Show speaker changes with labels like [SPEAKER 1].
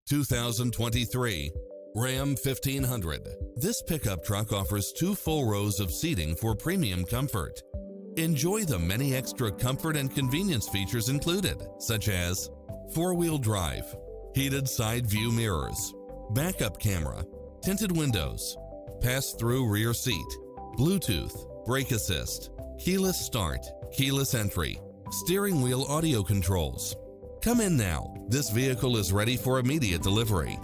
[SPEAKER 1] 2023 Ram 1500. This pickup truck offers 2 full rows of seating for premium comfort. Enjoy the many extra comfort and convenience features included, such as 4-wheel drive, heated side view mirrors, backup camera, tinted windows, pass-through rear seat, Bluetooth, brake assist, keyless start, keyless entry, steering wheel audio controls. Come in now. This vehicle is ready for immediate delivery.